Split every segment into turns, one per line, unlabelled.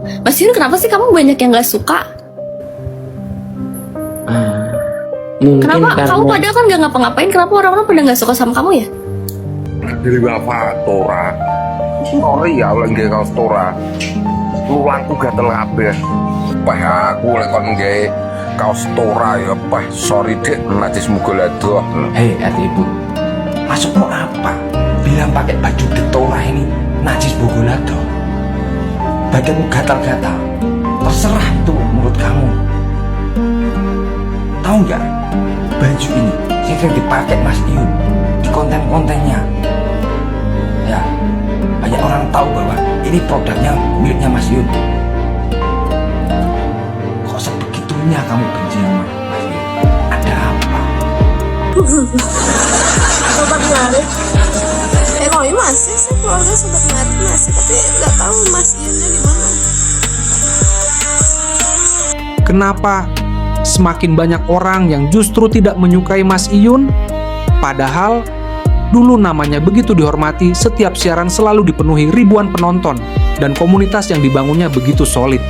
Mas Yun, kenapa sih kamu banyak yang gak suka?
Mungkin
Kenapa
karena
kamu padahal kan gak ngapa-ngapain, kenapa orang-orang pada gak suka sama kamu ya?
Dari bapak Tora. Sorry ya oleh nggih kaos Tora. Tulangku gatel kabeh. Pah aku lek kon nggih kaos Tora ya pah sorry Dek, najis muga ladoh.
Hei ibu, maksudmu apa? Bilang pakai baju Detora ini najis bogolado. Badanmu gatal-gatal. Terserah itu menurut kamu. Tahu nggak? Baju ini yang sering dipakai Mas Iyun di konten-kontennya. Ya, banyak orang tahu bahwa ini produknya miliknya Mas Iyun. Kok sebegitunya kamu benci sama Mas Iyun? Ada apa?
Sobat Ngarit. Roy masih sih, keluarga Sobat Ngarit masih, tapi nggak tahu Mas Iyunnya di mana.
Kenapa semakin banyak orang yang justru tidak menyukai Mas Iyun? Padahal dulu namanya begitu dihormati, setiap siaran selalu dipenuhi ribuan penonton dan komunitas yang dibangunnya begitu solid.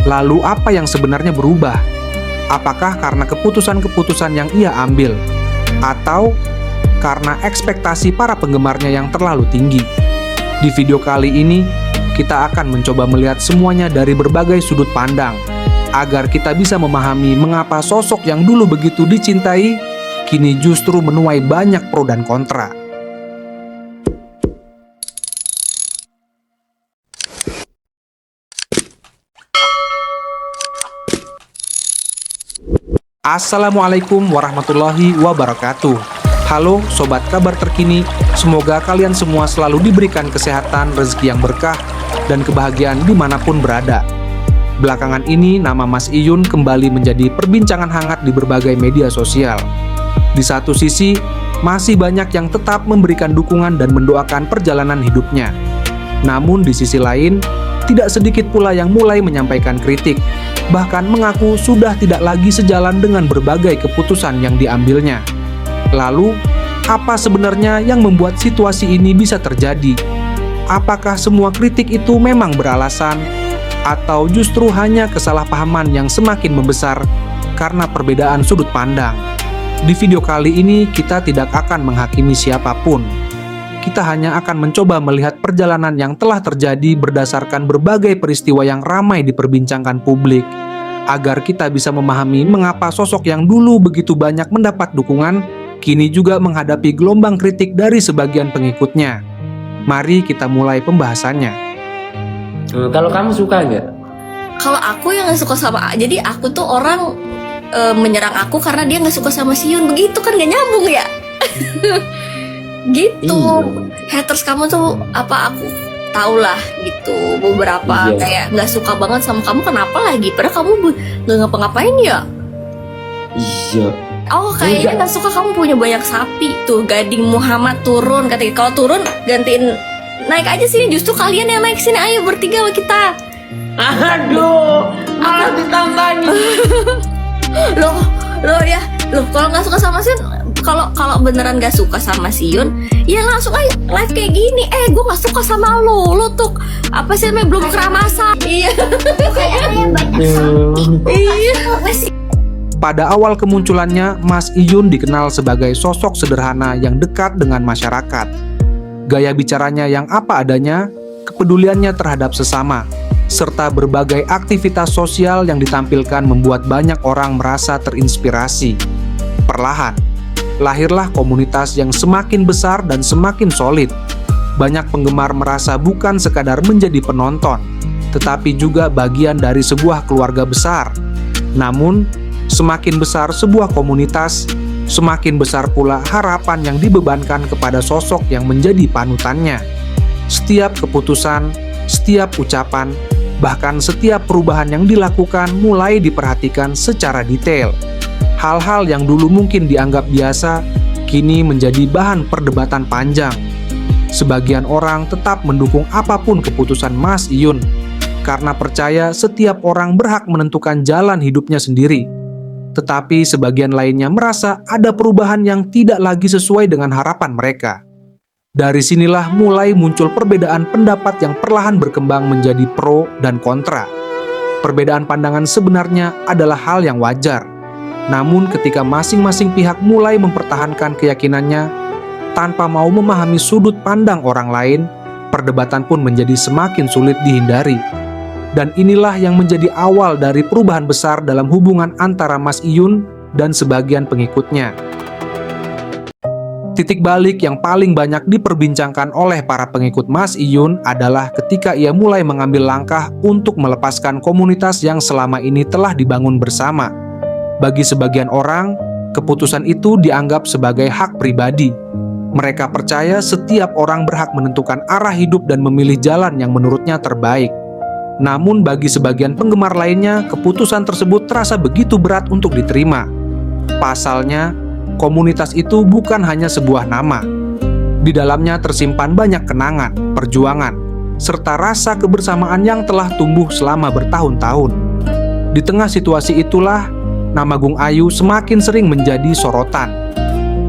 Lalu apa yang sebenarnya berubah? Apakah karena keputusan-keputusan yang ia ambil? Atau karena ekspektasi para penggemarnya yang terlalu tinggi? Di video kali ini, kita akan mencoba melihat semuanya dari berbagai sudut pandang, agar kita bisa memahami mengapa sosok yang dulu begitu dicintai, kini justru menuai banyak pro dan kontra. Assalamualaikum warahmatullahi wabarakatuh. Halo Sobat Kabar Terkini, semoga kalian semua selalu diberikan kesehatan, rezeki yang berkah, dan kebahagiaan dimanapun berada. Belakangan ini, nama Mas Iyun kembali menjadi perbincangan hangat di berbagai media sosial. Di satu sisi, masih banyak yang tetap memberikan dukungan dan mendoakan perjalanan hidupnya. Namun di sisi lain, tidak sedikit pula yang mulai menyampaikan kritik, bahkan mengaku sudah tidak lagi sejalan dengan berbagai keputusan yang diambilnya. Lalu, apa sebenarnya yang membuat situasi ini bisa terjadi? Apakah semua kritik itu memang beralasan? Atau justru hanya kesalahpahaman yang semakin membesar karena perbedaan sudut pandang? Di video kali ini kita tidak akan menghakimi siapapun. Kita hanya akan mencoba melihat perjalanan yang telah terjadi berdasarkan berbagai peristiwa yang ramai diperbincangkan publik, agar kita bisa memahami mengapa sosok yang dulu begitu banyak mendapat dukungan, kini juga menghadapi gelombang kritik dari sebagian pengikutnya. Mari kita mulai pembahasannya.
Kalau kamu suka nggak?
Kalau aku yang gak suka sama, jadi aku tuh orang menyerang aku karena dia gak suka sama Siyun, begitu kan gak nyambung ya? Gitu. Haters kamu tuh apa, aku tau lah gitu, beberapa kayak gak suka banget sama kamu, kenapa lagi? Padahal kamu gak ngapa-ngapain ya?
Iya.
Oh kayaknya gak suka kamu punya banyak sapi tuh. Gading Muhammad turun, katanya kalau turun gantiin naik aja sini, justru kalian yang naik sini, ayo bertiga sama kita.
Aduh, malah ditantangin.
Loh ya, kalau nggak suka sama Siyun, kalau beneran nggak suka sama Siyun, ya langsung aja live kayak gini. Gue nggak suka sama lo tuh apa sih namanya, belum keramasan. Iya. Kayaknya banyak sapi. Iya.
Pada awal kemunculannya, Mas Iyun dikenal sebagai sosok sederhana yang dekat dengan masyarakat. Gaya bicaranya yang apa adanya, kepeduliannya terhadap sesama, serta berbagai aktivitas sosial yang ditampilkan membuat banyak orang merasa terinspirasi. Perlahan, lahirlah komunitas yang semakin besar dan semakin solid. Banyak penggemar merasa bukan sekadar menjadi penonton, tetapi juga bagian dari sebuah keluarga besar. Namun, semakin besar sebuah komunitas, semakin besar pula harapan yang dibebankan kepada sosok yang menjadi panutannya. Setiap keputusan, setiap ucapan, bahkan setiap perubahan yang dilakukan mulai diperhatikan secara detail. Hal-hal yang dulu mungkin dianggap biasa, kini menjadi bahan perdebatan panjang. Sebagian orang tetap mendukung apapun keputusan Mas Iyun, karena percaya setiap orang berhak menentukan jalan hidupnya sendiri. Tetapi sebagian lainnya merasa ada perubahan yang tidak lagi sesuai dengan harapan mereka. Dari sinilah mulai muncul perbedaan pendapat yang perlahan berkembang menjadi pro dan kontra. Perbedaan pandangan sebenarnya adalah hal yang wajar. Namun ketika masing-masing pihak mulai mempertahankan keyakinannya tanpa mau memahami sudut pandang orang lain, perdebatan pun menjadi semakin sulit dihindari. Dan inilah yang menjadi awal dari perubahan besar dalam hubungan antara Mas Iyun dan sebagian pengikutnya. Titik balik yang paling banyak diperbincangkan oleh para pengikut Mas Iyun adalah ketika ia mulai mengambil langkah untuk melepaskan komunitas yang selama ini telah dibangun bersama. Bagi sebagian orang, keputusan itu dianggap sebagai hak pribadi. Mereka percaya setiap orang berhak menentukan arah hidup dan memilih jalan yang menurutnya terbaik. Namun bagi sebagian penggemar lainnya, keputusan tersebut terasa begitu berat untuk diterima. Pasalnya, komunitas itu bukan hanya sebuah nama. Di dalamnya tersimpan banyak kenangan, perjuangan, serta rasa kebersamaan yang telah tumbuh selama bertahun-tahun. Di tengah situasi itulah, nama Gung Ayu semakin sering menjadi sorotan.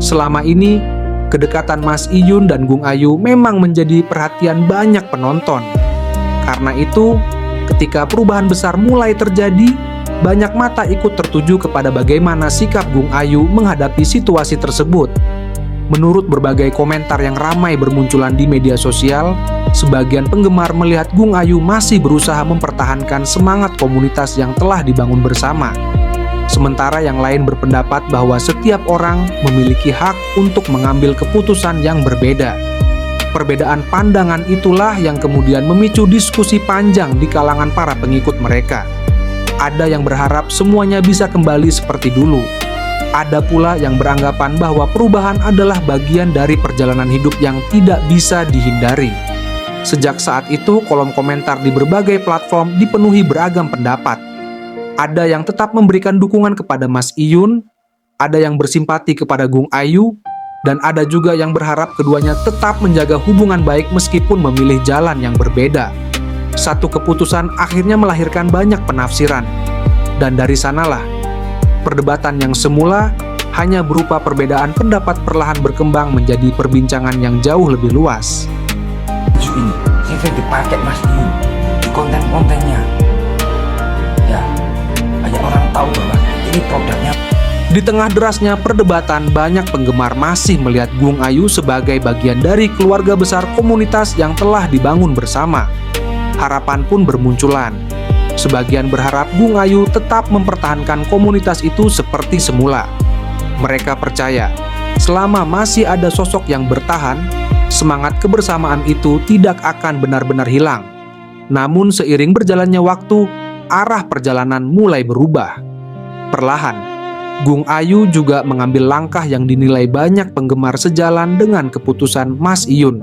Selama ini, kedekatan Mas Iyun dan Gung Ayu memang menjadi perhatian banyak penonton. Karena itu, ketika perubahan besar mulai terjadi, banyak mata ikut tertuju kepada bagaimana sikap Gung Ayu menghadapi situasi tersebut. Menurut berbagai komentar yang ramai bermunculan di media sosial, sebagian penggemar melihat Gung Ayu masih berusaha mempertahankan semangat komunitas yang telah dibangun bersama. Sementara yang lain berpendapat bahwa setiap orang memiliki hak untuk mengambil keputusan yang berbeda. Perbedaan pandangan itulah yang kemudian memicu diskusi panjang di kalangan para pengikut mereka. Ada yang berharap semuanya bisa kembali seperti dulu. Ada pula yang beranggapan bahwa perubahan adalah bagian dari perjalanan hidup yang tidak bisa dihindari. Sejak saat itu, kolom komentar di berbagai platform dipenuhi beragam pendapat. Ada yang tetap memberikan dukungan kepada Mas Iyun, ada yang bersimpati kepada Gung Ayu, dan ada juga yang berharap keduanya tetap menjaga hubungan baik meskipun memilih jalan yang berbeda. Satu keputusan akhirnya melahirkan banyak penafsiran. Dan dari sanalah, perdebatan yang semula hanya berupa perbedaan pendapat perlahan berkembang menjadi perbincangan yang jauh lebih luas.
Baju ini yang sering dipakai Mas Iyun di konten-kontennya. Ya, banyak orang tahu bahwa ini produknya.
Di tengah derasnya perdebatan, banyak penggemar masih melihat Gung Ayu sebagai bagian dari keluarga besar komunitas yang telah dibangun bersama. Harapan pun bermunculan. Sebagian berharap Gung Ayu tetap mempertahankan komunitas itu seperti semula. Mereka percaya, selama masih ada sosok yang bertahan, semangat kebersamaan itu tidak akan benar-benar hilang. Namun seiring berjalannya waktu, arah perjalanan mulai berubah. Perlahan, Gung Ayu juga mengambil langkah yang dinilai banyak penggemar sejalan dengan keputusan Mas Iyun.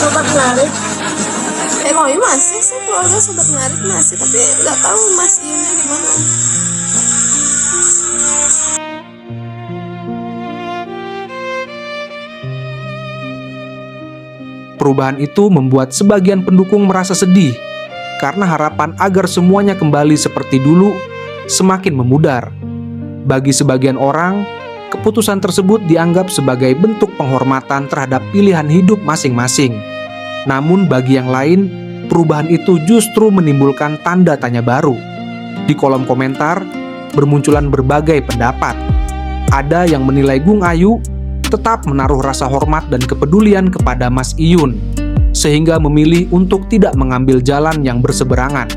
Sobat Ngarit, Roy masih sih, keluarga Sobat Ngarit masih, tapi nggak tahu Mas Iyunnya gimana.
Perubahan itu membuat sebagian pendukung merasa sedih karena harapan agar semuanya kembali seperti dulu semakin memudar. Bagi sebagian orang, keputusan tersebut dianggap sebagai bentuk penghormatan terhadap pilihan hidup masing-masing. Namun bagi yang lain, perubahan itu justru menimbulkan tanda tanya baru. Di kolom komentar, bermunculan berbagai pendapat. Ada yang menilai Gung Ayu tetap menaruh rasa hormat dan kepedulian kepada Mas Iyun, sehingga memilih untuk tidak mengambil jalan yang berseberangan.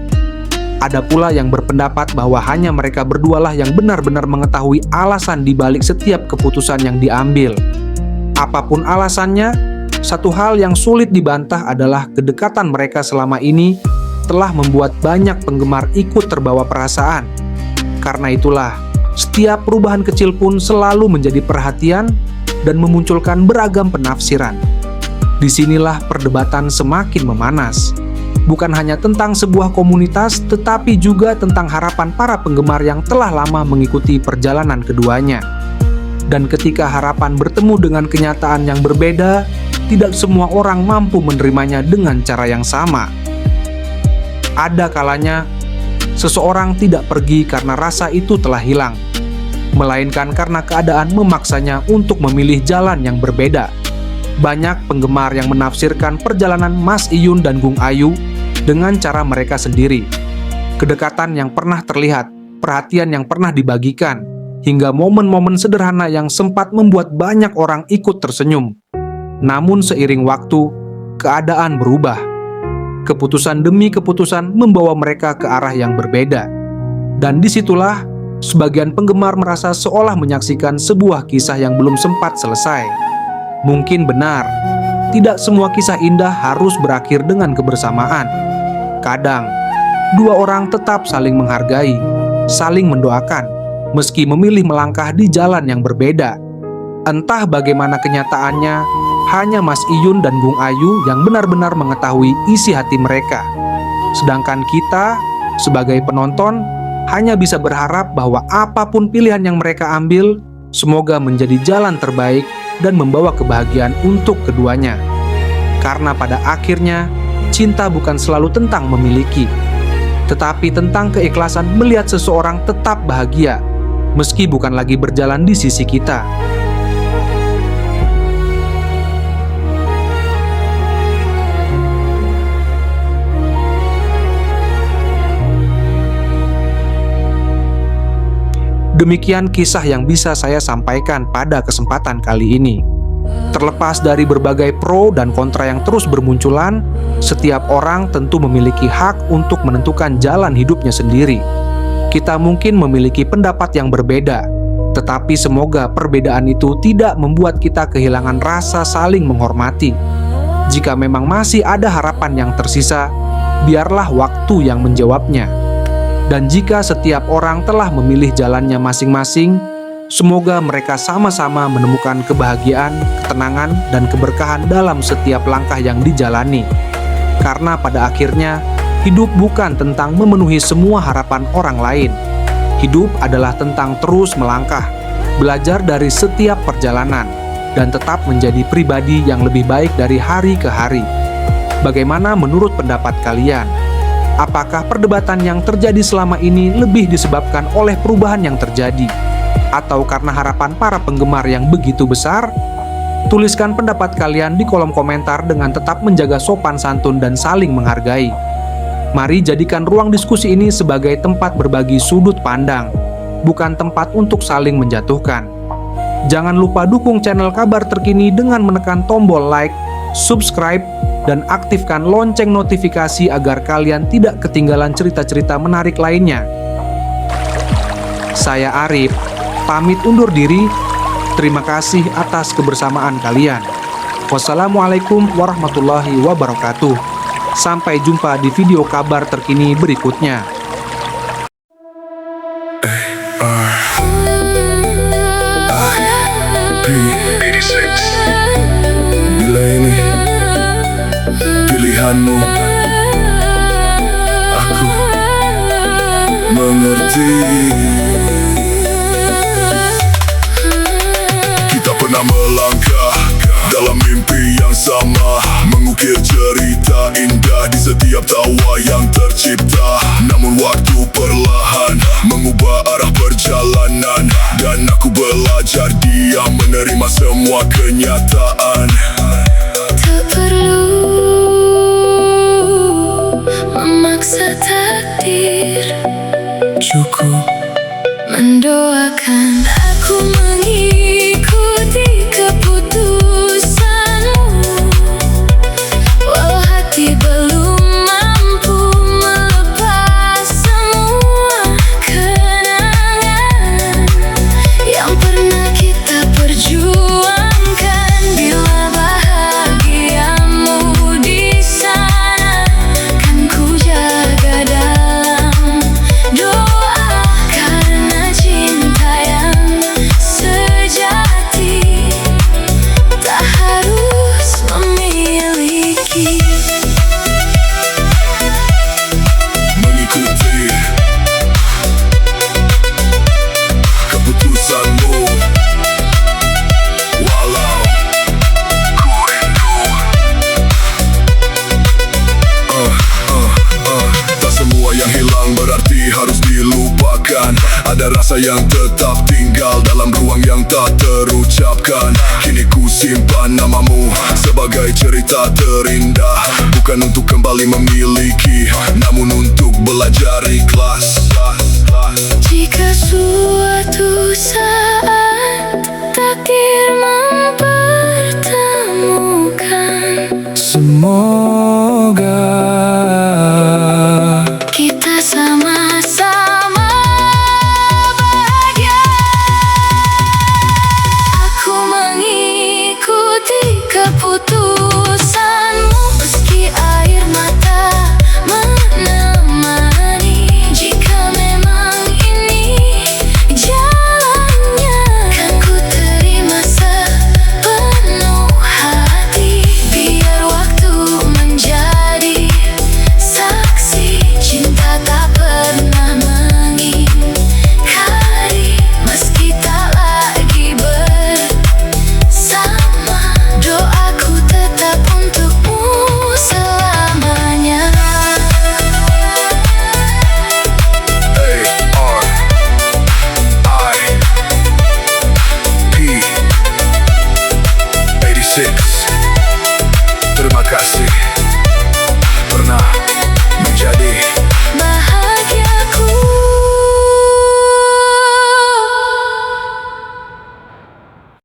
Ada pula yang berpendapat bahwa hanya mereka berdualah yang benar-benar mengetahui alasan di balik setiap keputusan yang diambil. Apapun alasannya, satu hal yang sulit dibantah adalah kedekatan mereka selama ini telah membuat banyak penggemar ikut terbawa perasaan. Karena itulah, setiap perubahan kecil pun selalu menjadi perhatian dan memunculkan beragam penafsiran. Disinilah perdebatan semakin memanas. Bukan hanya tentang sebuah komunitas, tetapi juga tentang harapan para penggemar yang telah lama mengikuti perjalanan keduanya. Dan ketika harapan bertemu dengan kenyataan yang berbeda, tidak semua orang mampu menerimanya dengan cara yang sama. Ada kalanya, seseorang tidak pergi karena rasa itu telah hilang, melainkan karena keadaan memaksanya untuk memilih jalan yang berbeda. Banyak penggemar yang menafsirkan perjalanan Mas Iyun dan Gung Ayu dengan cara mereka sendiri. Kedekatan yang pernah terlihat, perhatian yang pernah dibagikan, hingga momen-momen sederhana yang sempat membuat banyak orang ikut tersenyum. Namun seiring waktu, keadaan berubah. Keputusan demi keputusan membawa mereka ke arah yang berbeda. Dan disitulah, sebagian penggemar merasa seolah menyaksikan sebuah kisah yang belum sempat selesai. Mungkin benar, tidak semua kisah indah harus berakhir dengan kebersamaan. Kadang, dua orang tetap saling menghargai, saling mendoakan, meski memilih melangkah di jalan yang berbeda. Entah bagaimana kenyataannya, hanya Mas Iyun dan Gung Ayu yang benar-benar mengetahui isi hati mereka. Sedangkan kita, sebagai penonton, hanya bisa berharap bahwa apapun pilihan yang mereka ambil, semoga menjadi jalan terbaik dan membawa kebahagiaan untuk keduanya. Karena pada akhirnya, cinta bukan selalu tentang memiliki, tetapi tentang keikhlasan melihat seseorang tetap bahagia, meski bukan lagi berjalan di sisi kita. Demikian kisah yang bisa saya sampaikan pada kesempatan kali ini. Terlepas dari berbagai pro dan kontra yang terus bermunculan, setiap orang tentu memiliki hak untuk menentukan jalan hidupnya sendiri. Kita mungkin memiliki pendapat yang berbeda, tetapi semoga perbedaan itu tidak membuat kita kehilangan rasa saling menghormati. Jika memang masih ada harapan yang tersisa, biarlah waktu yang menjawabnya. Dan jika setiap orang telah memilih jalannya masing-masing, semoga mereka sama-sama menemukan kebahagiaan, ketenangan, dan keberkahan dalam setiap langkah yang dijalani. Karena pada akhirnya, hidup bukan tentang memenuhi semua harapan orang lain. Hidup adalah tentang terus melangkah, belajar dari setiap perjalanan, dan tetap menjadi pribadi yang lebih baik dari hari ke hari. Bagaimana menurut pendapat kalian? Apakah perdebatan yang terjadi selama ini lebih disebabkan oleh perubahan yang terjadi, atau karena harapan para penggemar yang begitu besar? Tuliskan pendapat kalian di kolom komentar dengan tetap menjaga sopan santun dan saling menghargai. Mari jadikan ruang diskusi ini sebagai tempat berbagi sudut pandang, bukan tempat untuk saling menjatuhkan. Jangan lupa dukung channel Kabar Terkini dengan menekan tombol like, subscribe, dan aktifkan lonceng notifikasi agar kalian tidak ketinggalan cerita-cerita menarik lainnya. Saya Arif, pamit undur diri. Terima kasih atas kebersamaan kalian. Wassalamualaikum warahmatullahi wabarakatuh. Sampai jumpa di video Kabar Terkini berikutnya.
Bila ini pilihanmu, aku mengerti. Kita pernah melangkah dalam mimpi yang sama, mengukir cerita indah di setiap tawa yang tercipta. Namun waktu perlahan mengubah arah perjalanan, dan aku belajar diam menerima semua kenyataan.
Tak perlu memaksa takdir,
Cukup
mendoakan aku mengikuti keputusanmu. Walau hati belum mampu melepas semua kenangan yang pernah kita perjuangkan. Bila bahagiamu di sana, kan ku jaga dalam doa, karena cinta yang sejati
Ada rasa yang tetap tinggal dalam ruang yang tak terucapkan. Kini ku simpan namamu sebagai cerita terindah, bukan untuk kembali memiliki,